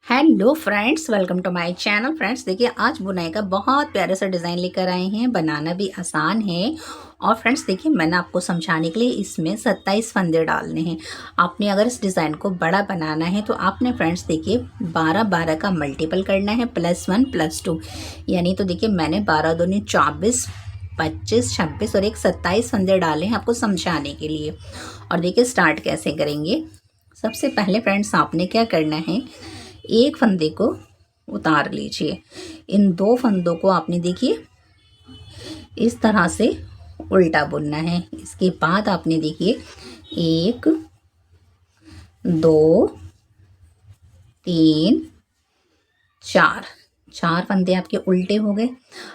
Hello friends, welcome to my channel. Friends देखिए, आज बुनाई का बहुत प्यारे सा डिज़ाइन लेकर आए हैं। बनाना भी आसान है। और फ्रेंड्स देखिए, मैंने आपको समझाने के लिए इसमें 27 फंदे डालने हैं। आपने अगर इस डिज़ाइन को बड़ा बनाना है तो आपने फ्रेंड्स देखिए 12 का मल्टीपल करना है, +1 +2। यानी तो देखिए मैंने 12 दूनी 24, 25, 26 और एक 27 फंदे डाले हैं आपको समझाने के लिए। और देखिए स्टार्ट कैसे करेंगे। सबसे पहले फ्रेंड्स आपने क्या करना है, एक फंदे को उतार लीजिए। इन दो फंदों को आपने देखिए इस तरह से उल्टा बुनना है। इसके बाद आपने देखिए 1 2 3 4 4 फंदे आपके उल्टे हो गए।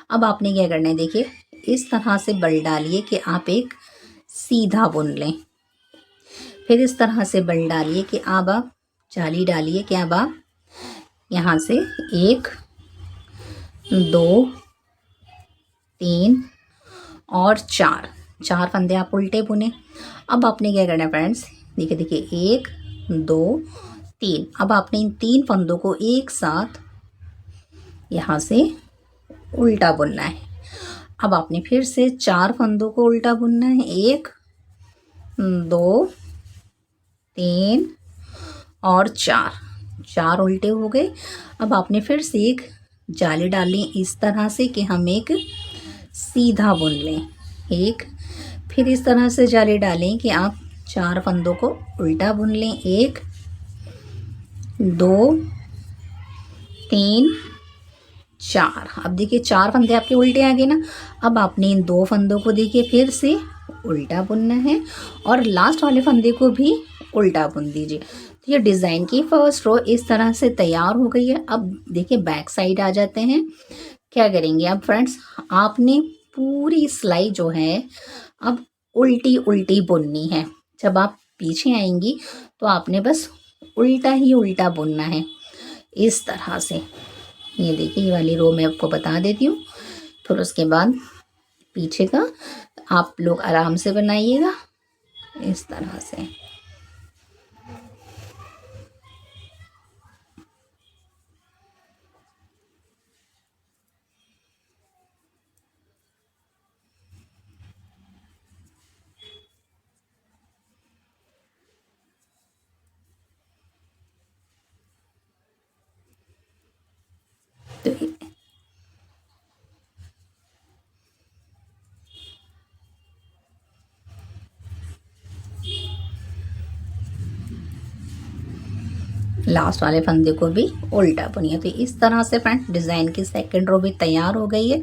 अब आपने क्या करना है, देखिए इस तरह से बल डालिए कि आप एक सीधा बुन लें। फिर इस तरह से बल डालिए कि अब आप जाली डालिए कि अब आप यहाँ से 1 2 3 और 4 फंदे आप उल्टे बुने। अब आपने क्या करना है फ्रेंड्स, देखिए 1 2 3। अब आपने इन 3 फंदों को एक साथ यहाँ से उल्टा बुनना है। अब आपने फिर से 4 फंदों को उल्टा बुनना है, 1 2 3 और 4 उल्टे हो गए। अब आपने फिर से एक जाली डाली इस तरह से कि हम एक सीधा बुन लें। एक फिर इस तरह से जाली डालें कि आप 4 फंदों को उल्टा बुन लें। 1 2 3 4। अब देखिए 4 फंदे आपके उल्टे आ गए ना। अब आपने इन 2 फंदों को देखिए फिर से उल्टा बुनना है और लास्ट वाले फंदे को भी उल्टा बुन दीजिए। तो ये डिज़ाइन की फर्स्ट रो इस तरह से तैयार हो गई है। अब देखिए बैक साइड आ जाते हैं। क्या करेंगे अब फ्रेंड्स, आपने पूरी सिलाई जो है अब उल्टी उल्टी बुननी है। जब आप पीछे आएंगी तो आपने बस उल्टा ही उल्टा बुनना है इस तरह से। ये देखिए ये वाली रो मैं आपको बता देती हूँ। फिर उसके बाद पीछे का आप लोग आराम से बनाइएगा इस तरह से। तो लास्ट वाले फंदे को भी उल्टा बुनिए। तो इस तरह से फ्रेंड्स डिज़ाइन की सेकंड रो भी तैयार हो गई है।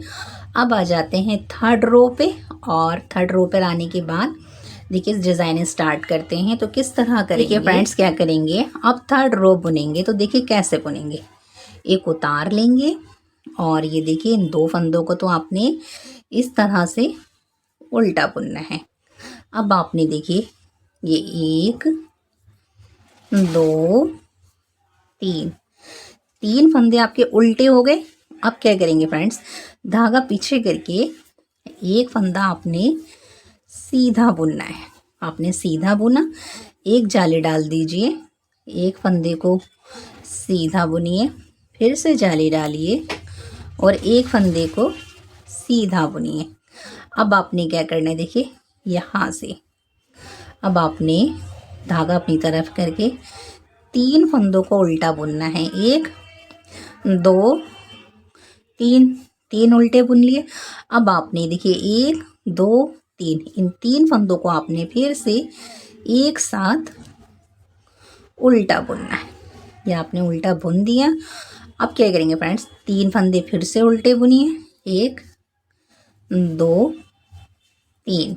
अब आ जाते हैं थर्ड रो पे। और थर्ड रो पर आने के बाद देखिए डिज़ाइन स्टार्ट करते हैं। तो किस तरह करेंगे फ्रेंड्स, क्या करेंगे, अब थर्ड रो बुनेंगे। तो देखिए कैसे बुनेंगे, एक उतार लेंगे और ये देखिए इन 2 फंदों को तो आपने इस तरह से उल्टा बुनना है। अब आपने देखिए ये 1 2 3 फंदे आपके उल्टे हो गए। अब क्या करेंगे फ्रेंड्स, धागा पीछे करके एक फंदा आपने सीधा बुनना है। आपने सीधा बुना, एक जाली डाल दीजिए, एक फंदे को सीधा बुनिए, फिर से जाली डालिए और एक फंदे को सीधा बुनिए। अब आपने क्या करना है, देखिए यहाँ से अब आपने धागा अपनी तरफ करके 3 फंदों को उल्टा बुनना है। 1 2 3 उल्टे बुन लिए। अब आपने देखिए 1 2 3 इन 3 फंदों को आपने फिर से एक साथ उल्टा बुनना है। ये आपने उल्टा बुन दिया। अब क्या करेंगे फ्रेंड्स, 3 फंदे फिर से उल्टे बुनिए, 1 2 3।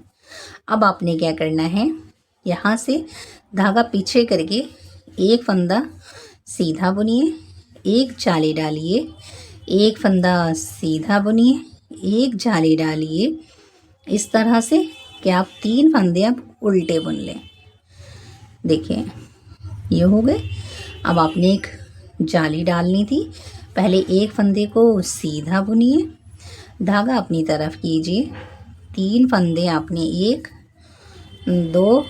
अब आपने क्या करना है, यहाँ से धागा पीछे करके एक फंदा सीधा बुनिए, एक जाली डालिए, एक फंदा सीधा बुनिए, एक जाली डालिए, इस तरह से कि आप 3 फंदे अब उल्टे बुन लें। देखिए ये हो गए। अब आपने एक जाली डालनी थी। पहले एक फंदे को सीधा बुनिए, धागा अपनी तरफ कीजिए, 3 फंदे आपने 1 2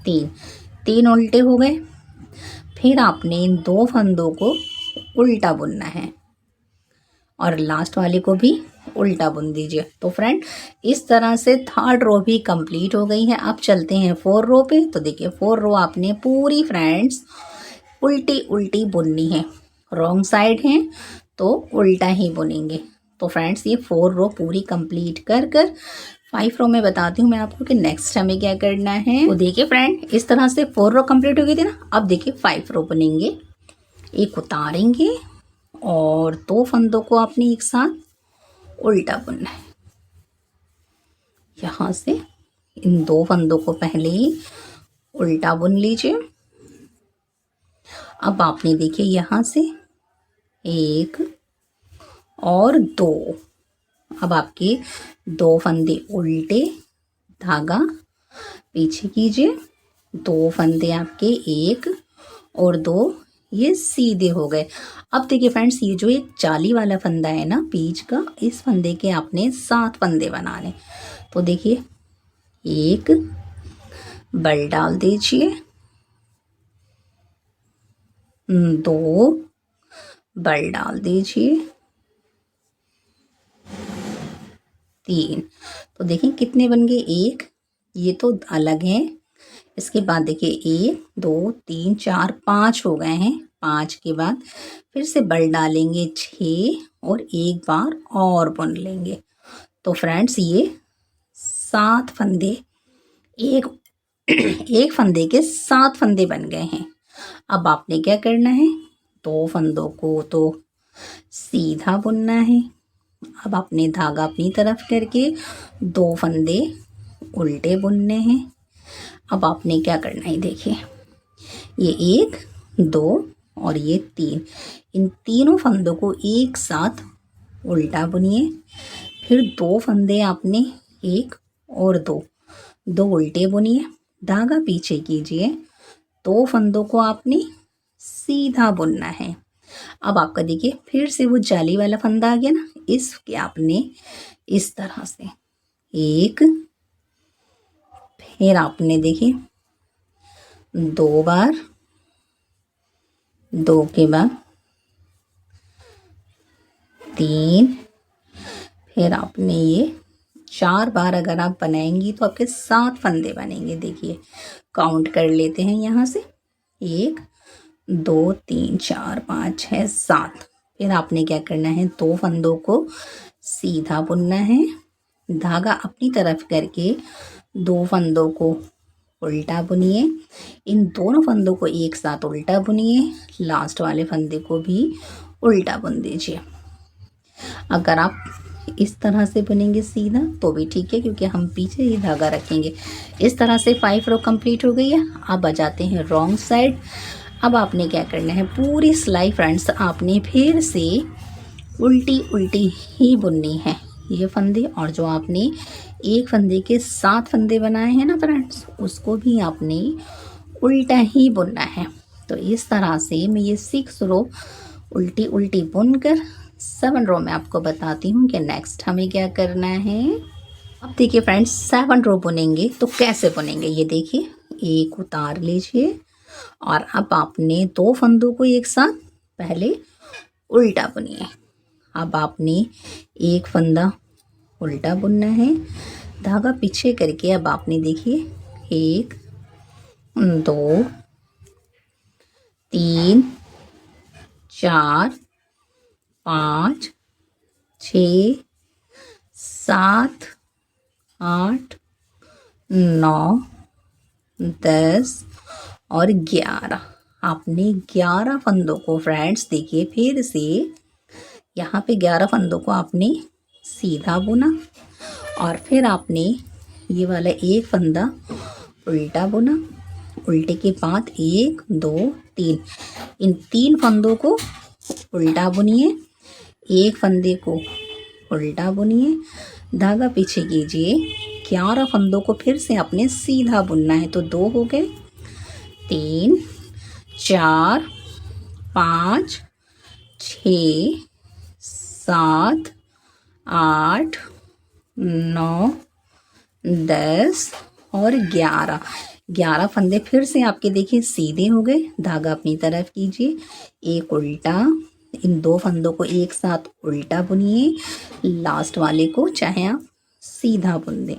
3 उल्टे हो गए। फिर आपने इन 2 फंदों को उल्टा बुनना है और लास्ट वाले को भी उल्टा बुन दीजिए। तो फ्रेंड इस तरह से थर्ड रो भी कंप्लीट हो गई है। अब चलते हैं 4 रो पे। तो देखिए 4 रो आपने पूरी फ्रेंड्स उल्टी उल्टी बुननी है, रॉन्ग साइड है तो उल्टा ही बुनेंगे। तो फ्रेंड्स ये 4 रो पूरी कंप्लीट कर 5 रो में बताती हूँ मैं आपको कि नेक्स्ट हमें क्या करना है। तो देखिए फ्रेंड इस तरह से 4 रो कंप्लीट हो गई थी ना। अब देखिए 5 रो बुनेंगे, एक उतारेंगे और 2 फंदों को आपने एक साथ उल्टा बुनना है। यहाँ से इन 2 फंदों को पहले ही उल्टा बुन लीजिए। अब आपने देखिए यहाँ से 1 और 2, अब आपके 2 फंदे उल्टे, धागा पीछे कीजिए, 2 फंदे आपके 1 और 2 ये सीधे हो गए। अब देखिए फ्रेंड्स ये जो एक जाली वाला फंदा है ना बीच का, इस फंदे के आपने 7 फंदे बनाने। तो देखिए 1 बल डाल दीजिए, 2 बल डाल दीजिए, 3। तो देखिए कितने बन गए, 1, ये तो अलग है। इसके बाद देखिए 1 2 3 4 5 हो गए हैं। 5 के बाद फिर से बल डालेंगे 6 और एक बार और बुन लेंगे। तो फ्रेंड्स ये 7 फंदे, एक एक फंदे के 7 फंदे बन गए हैं। अब आपने क्या करना है, 2 फंदों को तो सीधा बुनना है। अब आपने धागा अपनी तरफ करके 2 फंदे उल्टे बुनने हैं। अब आपने क्या करना है, देखिए ये 1 2 और ये 3, इन तीनों फंदों को एक साथ उल्टा बुनिए। फिर 2 फंदे आपने 1 और 2 उल्टे बुनिए, धागा पीछे कीजिए, 2 फंदों को आपने सीधा बुनना है। अब आपका देखिए फिर से वो जाली वाला फंदा आ गया ना, इसके आपने इस तरह से 1, फिर आपने देखिए 2 बार, 2 के बाद 3, फिर आपने ये 4 बार अगर आप बनाएंगी तो आपके 7 फंदे बनेंगे। देखिए काउंट कर लेते हैं यहाँ से, 1 2 3 4 5 6 7। फिर आपने क्या करना है, 2 फंदों को सीधा बुनना है, धागा अपनी तरफ करके 2 फंदों को उल्टा बुनिए, इन दोनों फंदों को एक साथ उल्टा बुनिए, लास्ट वाले फंदे को भी उल्टा बुन दीजिए। अगर आप इस तरह से बुनेंगे सीधा तो भी ठीक है, क्योंकि हम पीछे ही धागा रखेंगे। इस तरह से 5 रो कंप्लीट हो गई है। अब आ जाते हैं रॉन्ग साइड। अब आपने क्या करना है, पूरी सिलाई फ्रेंड्स आपने फिर से उल्टी उल्टी ही बुननी है। ये फंदे और जो आपने एक फंदे के 7 फंदे बनाए हैं ना फ्रेंड्स, उसको भी आपने उल्टा ही बुनना है। तो इस तरह से मैं ये 6 रो उल्टी उल्टी बुनकर 7 रो में आपको बताती हूँ कि नेक्स्ट हमें क्या करना है। अब देखिए फ्रेंड्स 7 रो बुनेंगे तो कैसे बुनेंगे, ये देखिए, एक उतार लीजिए और अब आपने 2 फंदों को एक साथ पहले उल्टा बुनिए। अब आपने एक फंदा उल्टा बुनना है, धागा पीछे करके अब आपने देखिए 1 2 3 4 5 6 7 8 9 10 और 11। आपने 11 फंदों को फ्रेंड्स देखिए फिर से यहाँ पे 11 फंदों को आपने सीधा बुना और फिर आपने ये वाला एक फंदा उल्टा बुना, उल्टे के बाद 1 2 3, इन 3 फंदों को उल्टा बुनिए, एक फंदे को उल्टा बुनिए, धागा पीछे कीजिए, 11 फंदों को फिर से आपने सीधा बुनना है। तो 2 हो गए, 3 4 5 6 7 8 9 10 और 11। 11 फंदे फिर से आपके देखिए सीधे हो गए। धागा अपनी तरफ कीजिए, एक उल्टा, इन 2 फंदों को एक साथ उल्टा बुनिए, लास्ट वाले को चाहे आप सीधा बुन दें।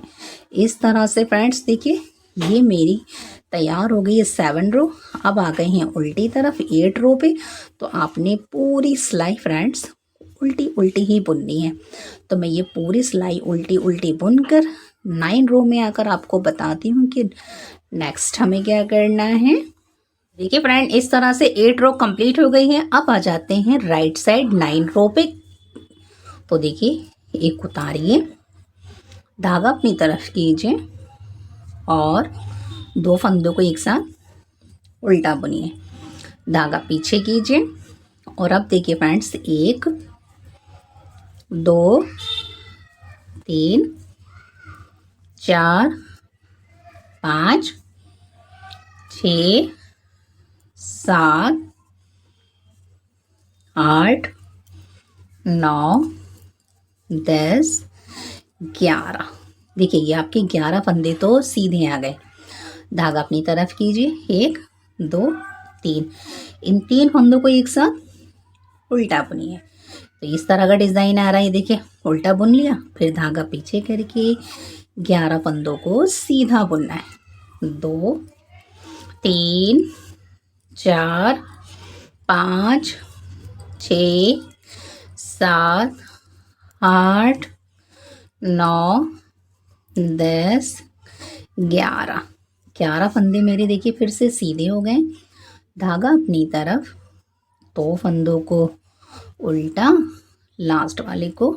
इस तरह से फ्रेंड्स देखिए ये मेरी तैयार हो गई है 7 रो। अब आ गए हैं उल्टी तरफ 8 रो पे। तो आपने पूरी सिलाई फ्रेंड्स उल्टी उल्टी ही बुननी है। तो मैं ये पूरी सिलाई उल्टी उल्टी बुनकर 9 रो में आकर आपको बताती हूँ कि नेक्स्ट हमें क्या करना है। देखिए फ्रेंड इस तरह से 8 रो कंप्लीट हो गई है। अब आ जाते हैं राइट साइड 9 रो पे। तो देखिए एक उतारिए, धागा अपनी तरफ कीजिए और 2 फंदों को एक साथ उल्टा बुनिए, धागा पीछे कीजिए। और अब देखिए फ्रेंड्स 1 2 3 4 5 6 7 8 9 10 11। देखिए ये आपके 11 फंदे तो सीधे आ गए। धागा अपनी तरफ कीजिए, 1 2 3, इन 3 फंदों को एक साथ उल्टा बुनिए। तो इस तरह का डिज़ाइन आ रहा है। देखिए उल्टा बुन लिया, फिर धागा पीछे करके 11 फंदों को सीधा बुनना है। 2 3 4 5 6 7 8 9 10 11 फंदे मेरे देखिए फिर से सीधे हो गए। धागा अपनी तरफ, 2 फंदों को उल्टा, लास्ट वाले को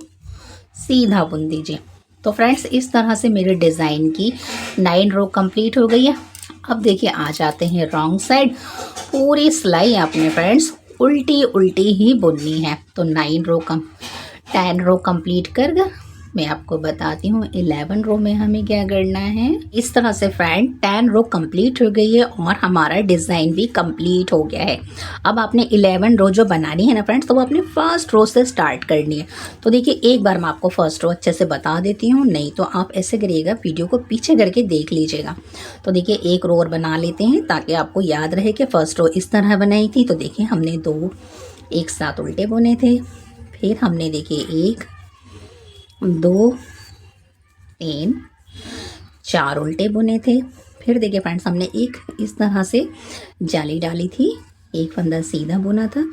सीधा बुन दीजिए। तो फ्रेंड्स इस तरह से मेरे डिज़ाइन की 9 रो कंप्लीट हो गई है। अब देखिए आ जाते हैं रॉन्ग साइड। पूरी सिलाई आपने फ्रेंड्स उल्टी उल्टी ही बुननी है। तो 10 रो कंप्लीट कर मैं आपको बताती हूँ 11 रो में हमें क्या करना है। इस तरह से फ्रेंड 10 रो कंप्लीट हो गई है और हमारा डिज़ाइन भी कंप्लीट हो गया है। अब आपने 11 रो जो बनानी है ना फ्रेंड्स, तो वो अपने फर्स्ट रो से स्टार्ट करनी है। तो देखिए एक बार मैं आपको फर्स्ट रो अच्छे से बता देती हूँ, नहीं तो आप ऐसे करिएगा, वीडियो को पीछे करके देख लीजिएगा। तो देखिए एक रो और बना लेते हैं ताकि आपको याद रहे कि फर्स्ट रो इस तरह बनाई थी। तो देखिए हमने 2 एक साथ उल्टे बुने थे, फिर हमने देखिए 1 2 3 4 उल्टे बुने थे। फिर देखिए फ्रेंड्स हमने एक इस तरह से जाली डाली थी, एक फंदा सीधा बुना था,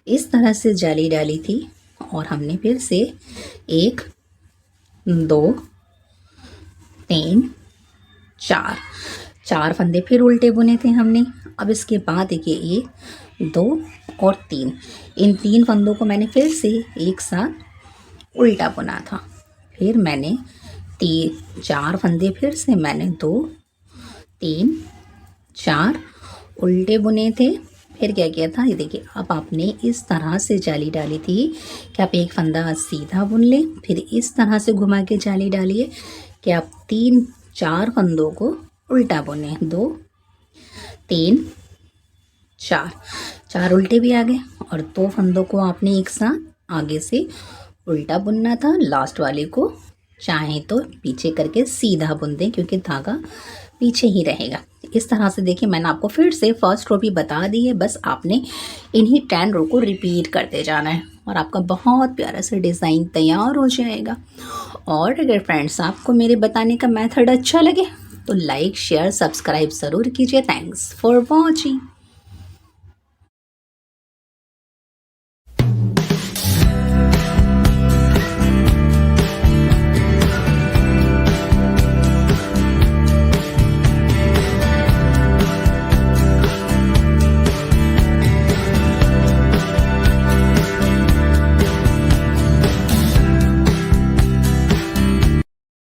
इस तरह से जाली डाली थी और हमने फिर से 1 2 3 4 फंदे फिर उल्टे बुने थे हमने। अब इसके बाद देखिए 1 2 और 3, इन 3 फंदों को मैंने फिर से एक साथ उल्टा बुना था। फिर मैंने 4 फंदे फिर से मैंने 2 3 4 उल्टे बुने थे। फिर क्या किया था, ये देखिए अब आपने इस तरह से जाली डाली थी कि आप एक फंदा सीधा बुन लें, फिर इस तरह से घुमा के जाली डालिए कि आप 4 फंदों को उल्टा बुने। 2 3 4 उल्टे भी आ गए और 2 फंदों को आपने एक साथ आगे से उल्टा बुनना था, लास्ट वाले को चाहे तो पीछे करके सीधा बुन दें क्योंकि धागा पीछे ही रहेगा। इस तरह से देखिए मैंने आपको फिर से फर्स्ट रो भी बता दी है, बस आपने इन्हीं 10 रो को रिपीट करते जाना है और आपका बहुत प्यारा सा डिज़ाइन तैयार हो जाएगा। और अगर फ्रेंड्स आपको मेरे बताने का मेथड अच्छा लगे तो लाइक शेयर सब्सक्राइब ज़रूर कीजिए। Thanks for watching.